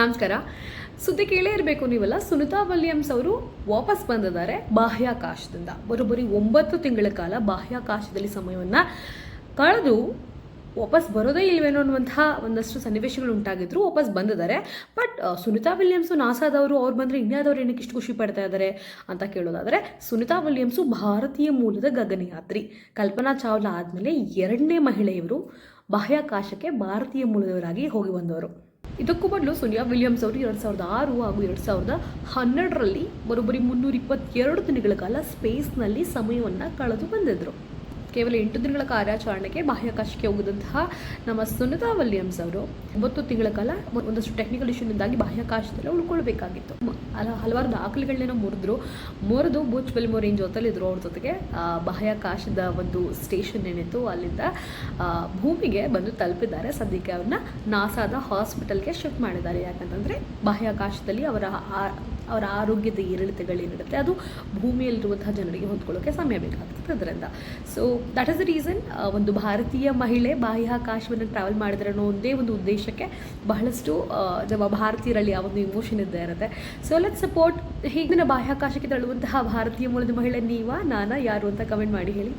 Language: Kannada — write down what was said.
ನಮಸ್ಕಾರ. ಸುದ್ದಿ ಕೇಳೇ ಇರಬೇಕು ನೀವೆಲ್ಲ. ಸುನಿತಾ ವಿಲಿಯಮ್ಸ್ ಅವರು ವಾಪಸ್ ಬಂದಿದ್ದಾರೆ ಬಾಹ್ಯಾಕಾಶದಿಂದ. ಬರೋಬ್ಬರಿ 9 ತಿಂಗಳ ಕಾಲ ಬಾಹ್ಯಾಕಾಶದಲ್ಲಿ ಸಮಯವನ್ನು ಕಳೆದು ವಾಪಸ್ ಬರೋದೇ ಇಲ್ವೇನೋ ಅನ್ನುವಂತಹ ಒಂದಷ್ಟು ಸನ್ನಿವೇಶಗಳು ಉಂಟಾಗಿದ್ರು. ವಾಪಸ್ ಬಂದಿದ್ದಾರೆ. ಬಟ್ ಸುನಿತಾ ವಿಲಿಯಮ್ಸು ನಾಸಾದವರು ಅವ್ರು ಬಂದರೆ ಇಂಡಿಯಾದವ್ರು ಏನಕ್ಕೆ ಇಷ್ಟು ಖುಷಿ ಪಡ್ತಾ ಇದ್ದಾರೆ ಅಂತ ಕೇಳೋದಾದರೆ, ಸುನಿತಾ ವಿಲಿಯಮ್ಸು ಭಾರತೀಯ ಮೂಲದ ಗಗನಯಾತ್ರಿ. ಕಲ್ಪನಾ ಚಾವ್ಲಾ ಆದಮೇಲೆ 2ನೇ ಮಹಿಳೆ ಇವರು ಬಾಹ್ಯಾಕಾಶಕ್ಕೆ ಭಾರತೀಯ ಮೂಲದವರಾಗಿ ಹೋಗಿ ಬಂದವರು. ಇದಕ್ಕೂ ಮೊದಲು ಸುನಿತಾ ವಿಲಿಯಮ್ಸ್ ಅವರು 2006 ಹಾಗೂ 2012ರಲ್ಲಿ ಬರೋಬ್ಬರಿ 322 ದಿನಗಳ ಕಾಲ ಸ್ಪೇಸ್ನಲ್ಲಿ ಸಮಯವನ್ನು ಕಳೆದು ಬಂದಿದ್ದರು. ಕೇವಲ 8 ದಿನಗಳ ಕಾರ್ಯಾಚರಣೆಗೆ ಬಾಹ್ಯಾಕಾಶಕ್ಕೆ ಹೋಗಿದಂತಹ ನಮ್ಮ ಸುನಿತಾ ವಿಲಿಯಮ್ಸ್ ಅವರು 9 ತಿಂಗಳ ಕಾಲ ಒಂದಷ್ಟು ಟೆಕ್ನಿಕಲ್ ಇಶ್ಯೂನಿಂದಾಗಿ ಬಾಹ್ಯಾಕಾಶದಲ್ಲಿ ಉಳ್ಕೊಳ್ಬೇಕಾಗಿತ್ತು. ಹಲವಾರು ದಾಖಲೆಗಳನ್ನೇನೋ ಮುರಿದು ಬುಚ್ ವಿಲ್ಮೋರ್ ರೇಂಜ್ ಜೊತೆಲಿದ್ರು. ಅವ್ರ ಜೊತೆಗೆ ಬಾಹ್ಯಾಕಾಶದ ಒಂದು ಸ್ಟೇಷನ್ ಏನಿತ್ತು ಅಲ್ಲಿಂದ ಭೂಮಿಗೆ ಬಂದು ತಲುಪಿದ್ದಾರೆ. ಸದ್ಯಕ್ಕೆ ಅವ್ರನ್ನ ನಾಸಾದ ಹಾಸ್ಪಿಟಲ್ಗೆ ಶಿಫ್ಟ್ ಮಾಡಿದ್ದಾರೆ. ಯಾಕಂತಂದರೆ ಬಾಹ್ಯಾಕಾಶದಲ್ಲಿ ಅವರ ಆರೋಗ್ಯದ ಏರಿಳಿತಗಳೇನಿರುತ್ತೆ ಅದು ಭೂಮಿಯಲ್ಲಿರುವಂತಹ ಜನರಿಗೆ ಹೊಂದ್ಕೊಳ್ಳೋಕ್ಕೆ ಸಮಯ ಬೇಕಾಗ್ತದೆ. ಅದರಿಂದ so that is the reason ಒಂದು ಭಾರತೀಯ ಮಹಿಳೆ ಬಾಹ್ಯಾಕಾಶವನ್ನು ಟ್ರಾವೆಲ್ ಮಾಡಿದರೆ ಅನ್ನೋ ಒಂದೇ ಒಂದು ಉದ್ದೇಶಕ್ಕೆ ಬಹಳಷ್ಟು ಭಾರತೀಯರಲ್ಲಿ ಆ ಒಂದು ಇಮೋಷನ್ ಇದ್ದೇ ಇರುತ್ತೆ. So let support. ಹೀಗಿನ ಬಾಹ್ಯಾಕಾಶಕ್ಕೆ ತೆರಳುವಂತಹ ಭಾರತೀಯ ಮೂಲದ ಮಹಿಳೆ ನೀವಾ, ನಾನಾ, ಯಾರು ಅಂತ ಕಮೆಂಟ್ ಮಾಡಿ ಹೇಳಿ.